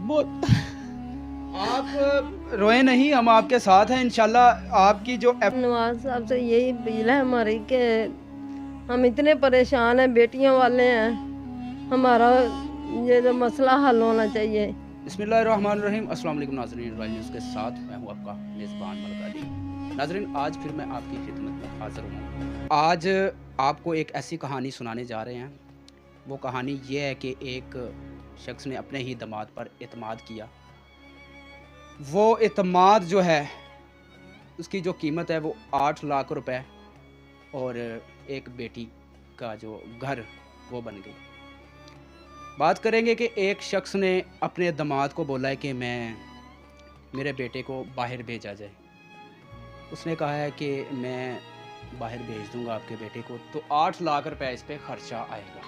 वो आप रोए नहीं, हम आपके साथ हैं इंशाल्लाह। आपकी जो नवाज साहब से यही अपील है हमारी कि हम इतने परेशान हैं, बेटियों वाले हैं, हमारा ये जो मसला हल होना चाहिए। बिस्मिल्लाहिर्रहमानिर्रहीम। अस्सलाम वालेकुम नाज़रीन, रॉयल न्यूज़ के साथ मैं हूँ आपका मेज़बान मलिक अली। नाज़रीन, आज फिर मैं आपकी खिदमत में हाज़िर हूँ। आज आपको एक ऐसी कहानी सुनाने जा रहे हैं। वो कहानी ये है कि एक शख्स ने अपने ही दामाद पर एतमाद किया। वो एतमाद जो है उसकी जो कीमत है वो 8 लाख रुपए और एक बेटी का जो घर वो बन गई। बात करेंगे कि एक शख्स ने अपने दामाद को बोला है कि मेरे बेटे को बाहर भेजा जाए। उसने कहा है कि मैं बाहर भेज दूंगा आपके बेटे को, तो 8 लाख रुपए इस पे खर्चा आएगा।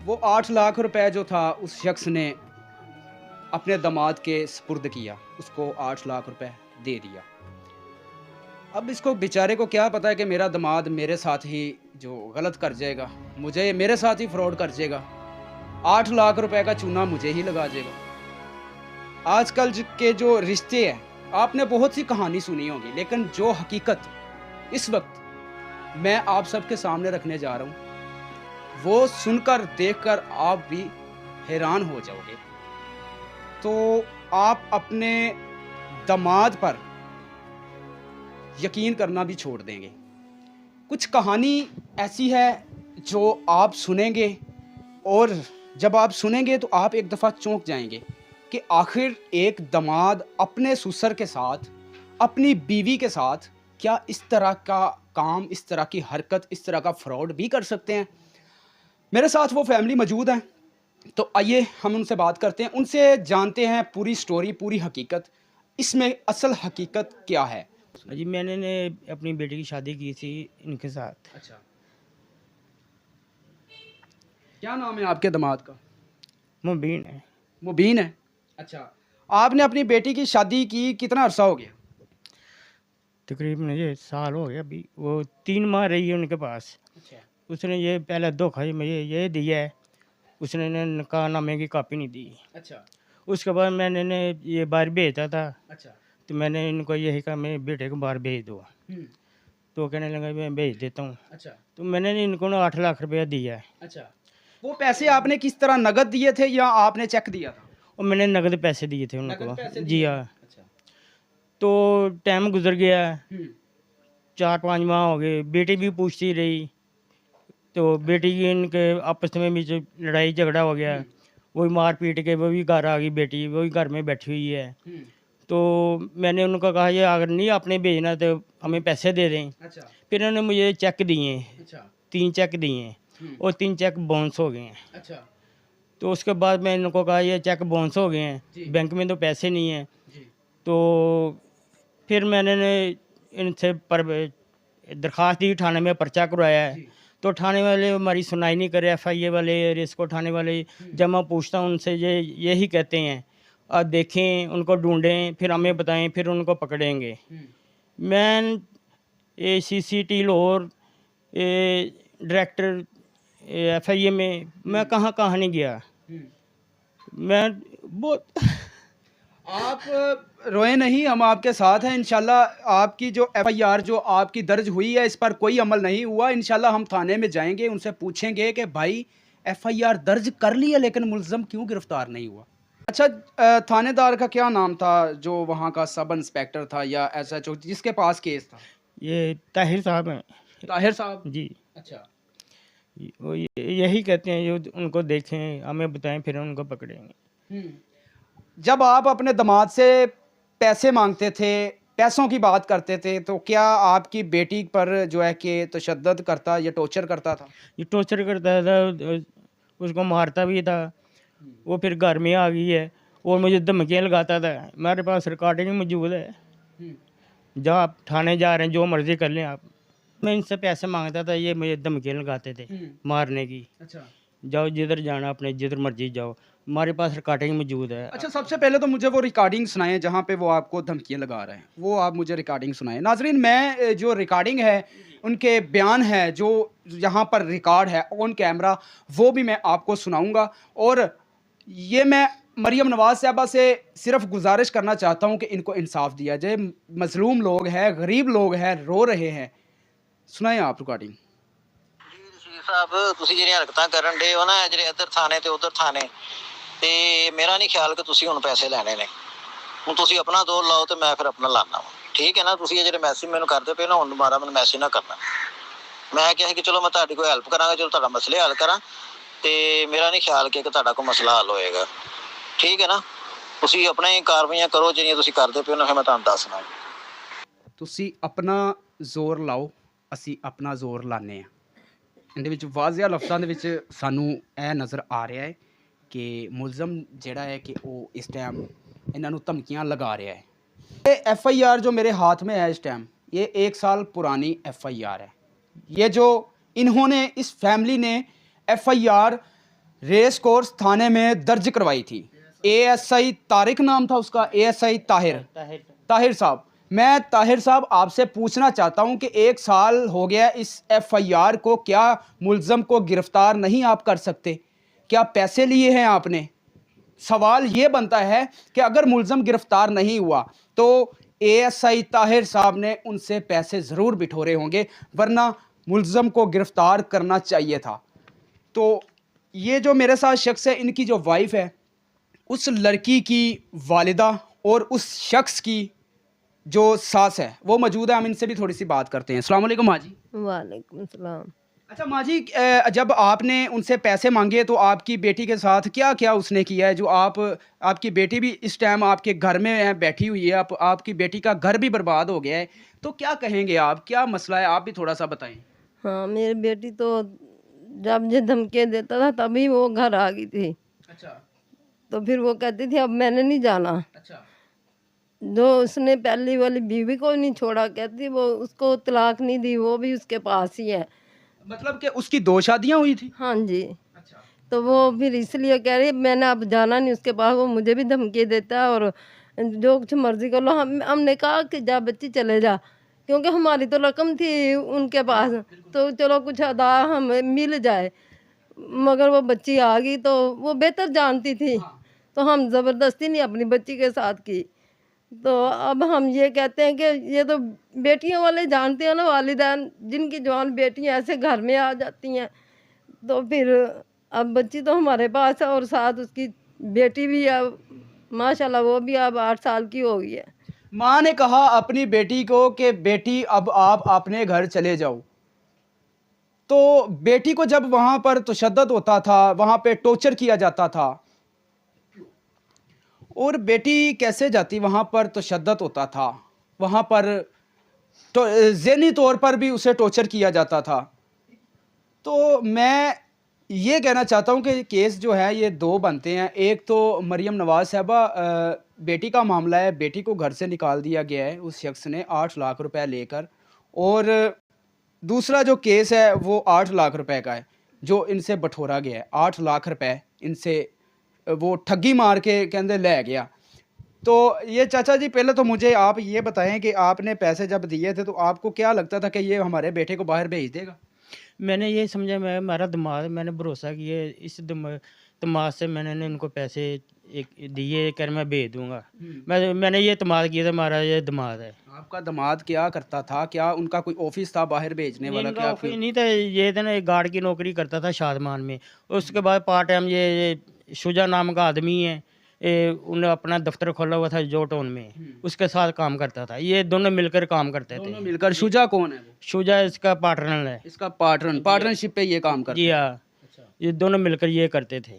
वो 8 लाख रुपए जो था उस शख्स ने अपने दामाद के सुपुर्द किया, उसको 8 लाख रुपए दे दिया। अब इसको बेचारे को क्या पता है कि मेरा दामाद मेरे साथ ही जो गलत कर जाएगा, मुझे मेरे साथ ही फ्रॉड कर जाएगा, 8 लाख रुपए का चूना मुझे ही लगा जाएगा। आजकल के जो रिश्ते हैं, आपने बहुत सी कहानी सुनी होगी, लेकिन जो हकीकत इस वक्त मैं आप सबके सामने रखने जा रहा हूँ वो सुनकर देखकर आप भी हैरान हो जाओगे। तो आप अपने दामाद पर यकीन करना भी छोड़ देंगे। कुछ कहानी ऐसी है जो आप सुनेंगे और जब आप सुनेंगे तो आप एक दफ़ा चौंक जाएंगे कि आखिर एक दामाद अपने ससुर के साथ, अपनी बीवी के साथ क्या इस तरह का काम, इस तरह की हरकत, इस तरह का फ्रॉड भी कर सकते हैं। मेरे साथ वो फैमिली मौजूद हैं, तो आइए हम उनसे बात करते हैं, उनसे जानते हैं पूरी स्टोरी, पूरी हकीकत, इसमें असल हकीकत क्या है। जी, मैंने ने अपनी बेटी की शादी की थी इनके साथ। अच्छा, क्या नाम है आपके दामाद का? मुबीन है। मुबीन है। अच्छा, आपने अपनी बेटी की शादी की कितना अरसा हो गया? तकरीबन ये साल हो गया। अभी वो 3 माह रही है उनके पास। अच्छा, उसने ये पहले धोखा ही मुझे ये दिया है, उसने ने निकाहनामे की कॉपी नहीं दी। अच्छा, उसके बाद मैंने ने ये बाहर भेजा था, अच्छा, तो मैंने इनको यही कहा मेरे बेटे को बाहर भेज दो। तो कहने लगा मैं भेज देता हूँ। अच्छा, तो मैंने इनको ना 8 लाख रुपया दिया है। अच्छा। वो पैसे आपने किस तरह नगद दिए थे या आपने चेक दिया था? और मैंने नगद पैसे दिए थे नगद उनको। पैसे जी दिए हाँ। थे। अच्छा। तो टाइम गुजर गया, हम्म, 4-5 माह हो गए, बेटी भी पूछती रही। तो बेटी की इनके आपस में भी जो लड़ाई झगड़ा हो गया, वही मार पीट के वो भी घर आ गई, बेटी वही घर में बैठी हुई है। हम्म, तो मैंने उनको कहा ये अगर नहीं आपने भेजना तो हमें पैसे दे दें। अच्छा, फिर उन्होंने मुझे चेक दिए, अच्छा, 3 चेक दिए और 3 चेक बाउंस हो गए हैं। अच्छा, तो उसके बाद मैं इनको कहा ये चेक बाउंस हो गए हैं, जी। बैंक में तो पैसे नहीं हैं। जी, तो फिर मैंने इनसे पर दरख्वास्त दी, थाने में पर्चा करवाया है। जी, तो थाने वाले हमारी सुनाई नहीं करे, FIA वाले, रिस्को थाने वाले। जब मैं पूछता हूँ उनसे ये यही कहते हैं देखें, उनको ढूंढें, फिर हमें बताएं, फिर उनको पकड़ेंगे। मैं ACCT लाहौर डायरेक्टर FIA में मैं कहाँ कहाँ नहीं गया। मैं बहुत आप रोए नहीं, हम आपके साथ हैं इंशाल्लाह। आपकी जो FIR जो आपकी दर्ज हुई है इस पर कोई अमल नहीं हुआ। इंशाल्लाह हम थाने में जाएंगे, उनसे पूछेंगे कि भाई FIR दर्ज कर ली है लेकिन मुल्ज़म क्यों गिरफ्तार नहीं हुआ। अच्छा, थानेदार का क्या नाम था जो वहाँ का सब इंस्पेक्टर था या SHO जिसके पास केस था? ये ताहिर साहब हैं। ताहिर साहब। जी, अच्छा, वो यही कहते हैं जो उनको देखें, हमें बताएं, फिर उनको पकड़ेंगे। जब आप अपने दामाद से पैसे मांगते थे, पैसों की बात करते थे, तो क्या आपकी बेटी पर जो है कि तशद्दुद करता या टॉर्चर करता था? ये टॉर्चर करता था, उसको मारता भी था। वो फिर घर में आ गई है और मुझे धमकियाँ लगाता था। मेरे पास रिकॉर्डिंग मौजूद है। जब आप थाने जा रहे हैं जो मर्ज़ी कर लें आप। मैं इनसे पैसे मांगता था, ये मुझे धमकियाँ लगाते थे मारने की। अच्छा, जाओ जिधर जाना, अपने जिधर मर्जी जाओ, हमारे पास रिकॉर्डिंग मौजूद है। अच्छा, सबसे पहले तो मुझे वो रिकॉर्डिंग सुनाएं जहाँ पे वो आपको धमकियाँ लगा रहे हैं, वो आप मुझे रिकॉर्डिंग सुनाएं। नाजरीन, मैं जो रिकॉर्डिंग है, उनके बयान है जो यहाँ पर रिकॉर्ड है ऑन कैमरा, वो भी मैं आपको सुनाऊंगा। और ये मैं मरियम नवाज साहबा से सिर्फ गुजारिश करना चाहता हूँ कि इनको इंसाफ दिया जाए। मजलूम लोग हैं, गरीब लोग हैं, रो रहे हैं। सुनाए आप रिकॉर्डिंग। ਜੀ ਸਾਹਿਬ ਤੁਸੀਂ ਜਿਹੜੀਆਂ ਹਰਕਤਾਂ ਕਰਨ ਡੇ ਹੋ ਨਾ ਜਿਹੜੇ ਇੱਧਰ ਥਾਣੇ ਤੇ ਉੱਧਰ ਥਾਣੇ ਤੇ ਮੇਰਾ ਨਹੀਂ ਖਿਆਲ ਕਿ ਤੁਸੀਂ ਹੁਣ ਪੈਸੇ ਲੈਣੇ ਨੇ। ਹੁਣ ਤੁਸੀਂ ਆਪਣਾ ਦੌਰ ਲਾਓ ਤੇ ਮੈਂ ਫਿਰ ਆਪਣਾ ਲਾਣਾ ਵਾ। ਠੀਕ ਹੈ ਨਾ। ਤੁਸੀਂ ਇਹ ਜਿਹੜੇ ਮੈਸੇਜ ਮੈਨੂੰ ਕਰਦੇ ਪਏ ਨਾ ਹੁਣ ਦੁਬਾਰਾ ਮੈਨੂੰ ਮੈਸੇਜ ਨਾ ਕਰਨਾ। ਮੈਂ ਕਿਹਾ ਸੀ ਕਿ ਚਲੋ ਮੈਂ ਤੁਹਾਡੀ ਕੋਈ ਹੈਲਪ ਕਰਾਂਗਾ, ਚਲੋ ਤੁਹਾਡਾ ਮਸਲੇ ਹੱਲ ਕਰਾਂ ਤੇ ਮੇਰਾ ਨਹੀਂ ਖਿਆਲ ਕਿ ਤੁਹਾਡਾ ਕੋਈ ਮਸਲਾ ਹੱਲ ਹੋਏਗਾ। ਠੀਕ ਹੈ ਨਾ। ਤੁਸੀਂ ਆਪਣਾ ਹੀ ਕਾਰਵਾਈਆਂ ਕਰੋ ਜਿਹੜੀਆਂ ਤੁਸੀਂ ਕਰਦੇ ਪਏ ਹੋ ਨਾ, ਫਿਰ ਮੈਂ ਤੁਹਾਨੂੰ ਦੱਸਣਾ। ਤੁਸੀਂ ਆਪਣਾ ਜ਼ੋਰ ਲਾਓ, ਅਸੀਂ ਆਪਣਾ ਜ਼ੋਰ ਲਾਉਂਦੇ ਹਾਂ। ਇਹਦੇ ਵਿੱਚ ਵਾਜ਼ਿਆ ਲਫ਼ਜ਼ਾਂ ਦੇ ਵਿੱਚ ਸਾਨੂੰ ਇਹ ਨਜ਼ਰ ਆ ਰਿਹਾ ਹੈ ਕਿ ਮੁਲਜ਼ਮ ਜਿਹੜਾ ਹੈ कि वो इस टाइम ਇਹਨਾਂ ਨੂੰ ਧਮਕੀਆਂ ਲਗਾ ਰਿਹਾ है। ये FIR जो मेरे हाथ में है इस टाइम, ये 1 साल पुरानी FIR है। ये जो इन्होंने इस फैमिली ने FIR रेस कोर्स थाने में दर्ज करवाई थी। ASI तारिक नाम था उसका, ASI ताहिर साहब। मैं ताहिर साहब आपसे पूछना चाहता हूं कि 1 साल हो गया इस FIR को, क्या मुलज़म को गिरफ़्तार नहीं आप कर सकते? क्या पैसे लिए हैं आपने? सवाल ये बनता है कि अगर मुलज़म गिरफ़्तार नहीं हुआ तो ASI ताहिर साहब ने उनसे पैसे ज़रूर बिठोरे होंगे, वरना मुलज़म को गिरफ़्तार करना चाहिए था। तो ये जो मेरे साथ शख्स है, इनकी जो वाइफ है, उस लड़की की वालिदा और उस शख्स की जो सास है वो मौजूद है। हम इनसे भी थोड़ी सी बात करते हैं। अस्सलाम वालेकुम माँ जी। वालेकुम सलाम। अच्छा माँ जी, जब आपने उनसे पैसे मांगे तो आपकी बेटी के साथ क्या क्या उसने किया है? जो आपकी बेटी भी इस टाइम आपके घर में है, बैठी हुई है, आपकी बेटी का घर भी बर्बाद हो गया है, तो क्या कहेंगे आप? क्या मसला है, आप भी थोड़ा सा बताएं। हाँ, मेरी बेटी तो जब ये धमकी देता था तभी वो घर आ गई थी। अच्छा तो फिर वो कहती थी अब मैंने नहीं जाना। अच्छा जो उसने पहली वाली बीवी को नहीं छोड़ा, कहती वो उसको तलाक नहीं दी, वो भी उसके पास ही है। मतलब कि उसकी 2 शादियाँ हुई थी? हाँ जी। अच्छा तो वो फिर इसलिए कह रही है मैंने अब जाना नहीं उसके पास, वो मुझे भी धमकी देता है और जो कुछ मर्जी कर लो। हमने कहा कि जा बच्ची चले जा, क्योंकि हमारी तो रकम थी उनके पास, तो चलो कुछ अदा हमें मिल जाए। मगर वो बच्ची आ गई तो वो बेहतर जानती थी, तो हम ज़बरदस्ती नहीं अपनी बच्ची के साथ की। तो अब हम ये कहते हैं कि ये तो बेटियों वाले जानते हैं ना, वालिदैन जिनकी जवान बेटियां ऐसे घर में आ जाती हैं, तो फिर अब बच्ची तो हमारे पास है और साथ उसकी बेटी भी है, माशाल्लाह वो भी अब 8 साल की हो गई है। माँ ने कहा अपनी बेटी को कि बेटी अब आप अपने घर चले जाओ। तो बेटी को जब वहाँ पर तशद्दुद होता था, वहाँ पे टॉर्चर किया जाता था, और बेटी कैसे जाती? वहाँ पर तशद्दुद होता था, वहाँ पर तो ज़हनी तौर पर भी उसे टॉर्चर किया जाता था। तो मैं ये कहना चाहता हूँ कि केस जो है ये 2 बनते हैं। एक तो मरियम नवाज़ साहबा बेटी का मामला है, बेटी को घर से निकाल दिया गया है उस शख्स ने 8 लाख रुपए लेकर, और दूसरा जो केस है वो 8 लाख रुपए का है जो इनसे बटोरा गया है। 8 लाख रुपए इनसे वो ठगी मार के कहते ले गया। तो ये चाचा जी, पहले तो मुझे आप ये बताएं कि आपने पैसे जब दिए थे तो आपको क्या लगता था कि ये हमारे बेटे को बाहर भेज देगा? मैंने ये समझा, मैं हमारा दिमाग, मैंने भरोसा किया इस दिमाग से मैंने उनको पैसे एक दिए कर मैं भेज दूंगा। मैंने ये दिमाग किया था, हमारा ये दिमाग है। आपका दामाद क्या करता था? क्या उनका कोई ऑफिस था बाहर भेजने वाला? इनका क्या ऑफिस नहीं था, ये था ना गार्ड की नौकरी करता था शादमान में। उसके बाद पार्ट टाइम ये शुजा नाम का आदमी है, उन्हें अपना दफ्तर खोला हुआ था जो टाउन में, उसके साथ काम करता था। ये दोनों मिलकर काम करते दोनों थे। मिलकर। शुजा कौन है? वो शुजा इसका पार्टनर है। इसका पार्टनरशिप पे ये काम करता जी हाँ, ये दोनों मिलकर ये करते थे।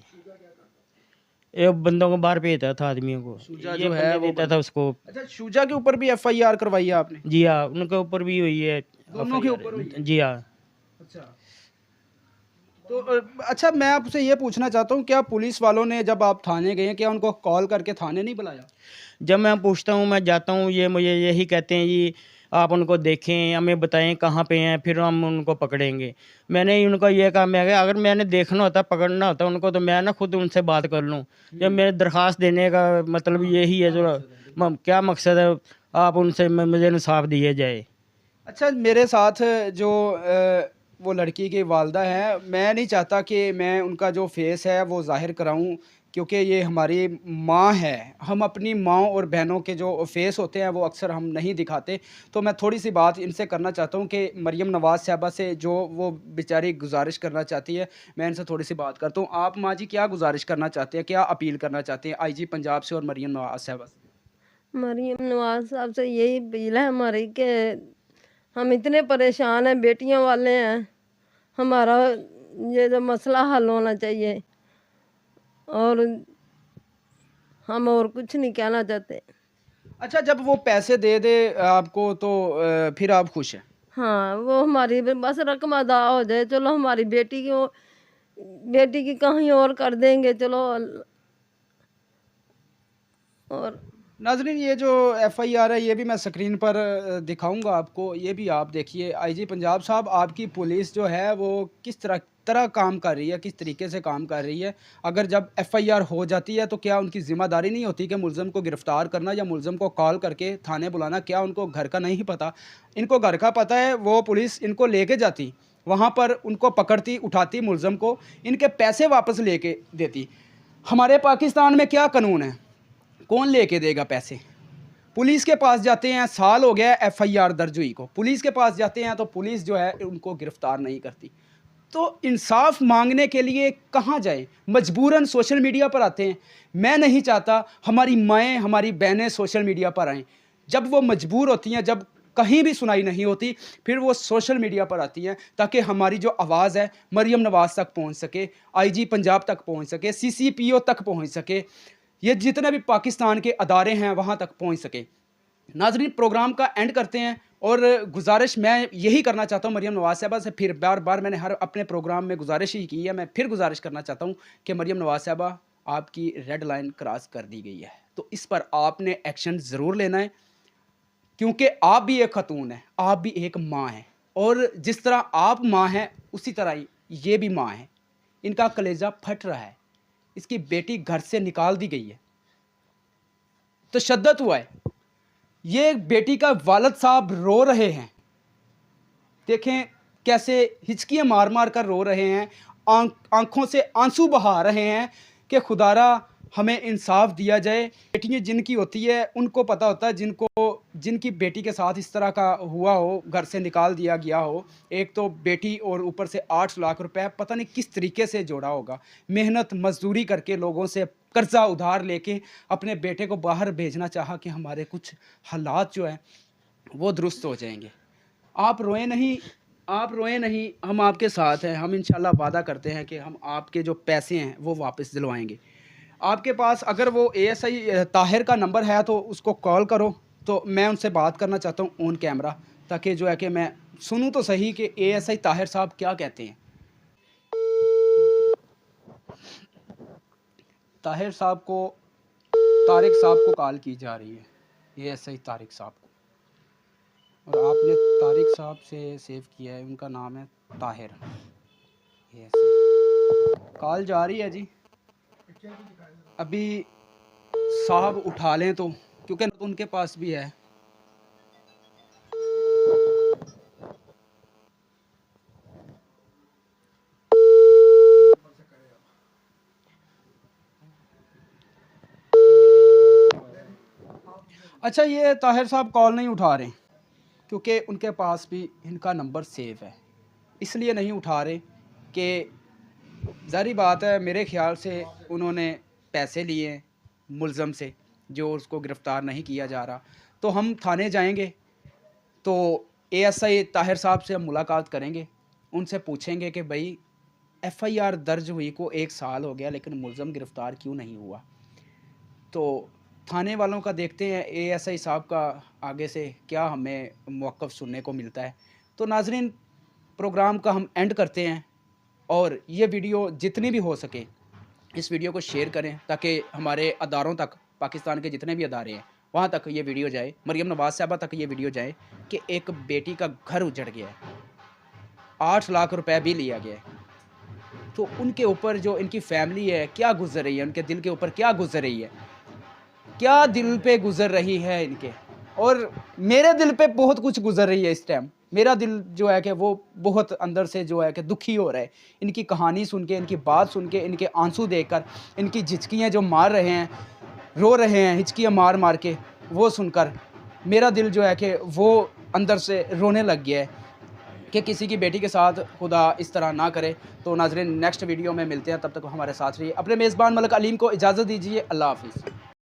एक बंदों को बाहर भेजता था आदमियों को, शुजा ये जो है बंदे वो देता था उसको। अच्छा, शुजा के ऊपर भी FIR करवाई है आपने? जी हाँ, उनके ऊपर भी हुई है। दोनों के ऊपर हुई है? जी हाँ। अच्छा तो अच्छा, मैं आपसे ये पूछना चाहता हूँ, क्या पुलिस वालों ने जब आप थाने गए, क्या उनको कॉल करके थाने नहीं बुलाया? जब मैं पूछता हूँ, मैं जाता हूँ, ये मुझे यही कहते हैं जी आप उनको देखें, हमें बताएं कहाँ पे हैं, फिर हम उनको पकड़ेंगे। मैंने ही उनको ये कहा, मैं अगर मैंने देखना होता, पकड़ना होता उनको, तो मैं ना खुद उनसे बात कर लूँ। जब मेरे दरख्वास्त देने का मतलब यही है, जो क्या मकसद है, आप उनसे मुझे इंसाफ दिए जाए। अच्छा, मेरे साथ जो वो लड़की की वालदा है, मैं नहीं चाहता कि मैं उनका जो फेस है वो जाहिर कराऊं क्योंकि ये हमारी माँ है। हम अपनी माँ और बहनों के जो फेस होते हैं वो अक्सर हम नहीं दिखाते। तो मैं थोड़ी सी बात इनसे करना चाहता हूँ कि मरियम नवाज़ साहबा से जो वो बेचारी गुजारिश करना चाहती है, मैं इनसे थोड़ी सी बात करता हूँ। आप माँ जी क्या गुजारिश करना चाहते हैं, क्या अपील करना चाहते हैं आईजी पंजाब से और मरियम नवाज़ साहबा से? मरियम नवाज साहब से यही अपील है हमारी कि हम इतने परेशान हैं, बेटियों वाले हैं, हमारा ये जो मसला हल होना चाहिए, और हम और कुछ नहीं कहना चाहते। अच्छा, जब वो पैसे दे दे आपको तो फिर आप खुश हैं? हाँ, वो हमारी बस रकम अदा हो जाए, चलो हमारी बेटी की कहीं और कर देंगे, चलो। और नाज़रीन, ये जो एफआईआर है ये भी मैं स्क्रीन पर दिखाऊंगा आपको, ये भी आप देखिए। आईजी पंजाब साहब, आपकी पुलिस जो है वो किस तरह काम कर रही है, किस तरीके से काम कर रही है। अगर जब एफआईआर हो जाती है तो क्या उनकी ज़िम्मेदारी नहीं होती कि मुलज़म को गिरफ़्तार करना या मुलज़म को कॉल करके थाने बुलाना? क्या उनको घर का नहीं पता? इनको घर का पता है। वो पुलिस इनको लेके जाती, वहाँ पर उनको पकड़ती, उठाती मुलज़म को, इनके पैसे वापस लेके देती। हमारे पाकिस्तान में क्या कानून है, कौन लेके देगा पैसे? पुलिस के पास जाते हैं, साल हो गया एफआईआर दर्ज हुई को, पुलिस के पास जाते हैं तो पुलिस जो है उनको गिरफ्तार नहीं करती। तो इंसाफ मांगने के लिए कहाँ जाए? मजबूरन सोशल मीडिया पर आते हैं। मैं नहीं चाहता हमारी माएँ, हमारी बहनें सोशल मीडिया पर आएँ। जब वो मजबूर होती हैं, जब कहीं भी सुनाई नहीं होती, फिर वो सोशल मीडिया पर आती हैं ताकि हमारी जो आवाज़ है मरियम नवाज़ तक पहुँच सके, आईजी पंजाब तक पहुँच सके, सीसीपीओ तक पहुँच सके, ये जितने भी पाकिस्तान के अदारे हैं वहाँ तक पहुँच सके। नाज़रीन, प्रोग्राम का एंड करते हैं और गुजारिश मैं यही करना चाहता हूँ मरियम नवाज़ साहबा से। फिर बार मैंने हर अपने प्रोग्राम में गुजारिश ही की है, मैं फिर गुजारिश करना चाहता हूँ कि मरियम नवाज़ साहबा, आपकी रेड लाइन क्रॉस कर दी गई है, तो इस पर आपने एक्शन ज़रूर लेना है, क्योंकि आप भी एक खतून है, आप भी एक माँ हैं, और जिस तरह आप माँ हैं उसी तरह ही ये भी माँ है। इनका कलेजा फट रहा है, इसकी बेटी घर से निकाल दी गई है, तशद्दुद हुआ है। ये बेटी का वालिद साहब रो रहे हैं, देखें कैसे हिचकियाँ मार मार कर रो रहे हैं, आंखों से आंसू बहा रहे हैं कि खुदारा हमें इंसाफ दिया जाए। बेटियाँ जिनकी होती है उनको पता होता है, जिनकी बेटी के साथ इस तरह का हुआ हो, घर से निकाल दिया गया हो, एक तो बेटी और ऊपर से 8 लाख रुपए पता नहीं किस तरीके से जोड़ा होगा, मेहनत मजदूरी करके लोगों से कर्जा उधार लेके अपने बेटे को बाहर भेजना चाहा कि हमारे कुछ हालात जो है वो दुरुस्त हो जाएंगे। आप रोए नहीं, आप रोए नहीं, हम आपके साथ हैं। हम इंशाल्लाह वादा करते हैं कि हम आपके जो पैसे हैं वो वापस दिलवाएंगे। आपके पास अगर वो एएसआई ताहिर का नंबर है तो उसको कॉल करो, तो मैं उनसे बात करना चाहता हूँ ऑन कैमरा, ताकि जो है कि मैं सुनूँ तो सही कि एएसआई ताहिर साहब क्या कहते हैं। ताहिर साहब को, तारिक साहब को कॉल की जा रही है, एएसआई तारिक साहब को, और आपने तारिक साहब से सेव किया है, उनका नाम है ताहिर। एएसआई कॉल जा रही है जी, अभी साहब उठा लें तो, क्योंकि तो उनके पास भी है। अच्छा, ये ताहिर साहब कॉल नहीं उठा रहे क्योंकि उनके पास भी इनका नंबर सेव है, इसलिए नहीं उठा रहे कि ज़ाहिर बात है, मेरे ख़्याल से उन्होंने पैसे लिए मुलज़म से जो उसको गिरफ़्तार नहीं किया जा रहा। तो हम थाने जाएंगे तो एएसआई ताहिर साहब से हम मुलाकात करेंगे, उनसे पूछेंगे कि भाई एफआईआर दर्ज हुई को 1 साल हो गया लेकिन मुलज़म गिरफ़्तार क्यों नहीं हुआ। तो थाने वालों का देखते हैं एएसआई साहब का आगे से क्या हमें मौक़िफ़ सुनने को मिलता है। तो नाज़रीन, प्रोग्राम का हम एंड करते हैं, और ये वीडियो जितनी भी हो सके इस वीडियो को शेयर करें ताकि हमारे अदारों तक, पाकिस्तान के जितने भी अदारे हैं वहाँ तक ये वीडियो जाए, मरियम नवाज़ साहबा तक ये वीडियो जाए कि एक बेटी का घर उजड़ गया है, 8 लाख रुपए भी लिया गया है। तो उनके ऊपर जो इनकी फैमिली है क्या गुजर रही है, उनके दिल के ऊपर क्या गुजर रही है, क्या दिल पे गुजर रही है इनके, और मेरे दिल पे बहुत कुछ गुजर रही है इस टाइम। मेरा दिल जो है कि वो बहुत अंदर से जो है कि दुखी हो रहा है इनकी कहानी सुन के, इनकी बात सुन के, इनके आंसू देखकर, इनकी झिचकियाँ जो मार रहे हैं, रो रहे हैं हिचकियाँ मार मार के, वो सुनकर मेरा दिल जो है कि वो अंदर से रोने लग गया है कि किसी की बेटी के साथ खुदा इस तरह ना करे। तो नाज़रीन नेक्स्ट वीडियो में मिलते हैं, तब तक हमारे साथ रहिए। अपने मेज़बान मलिक अलीम को इजाज़त दीजिए। अल्लाह हाफ़िज़।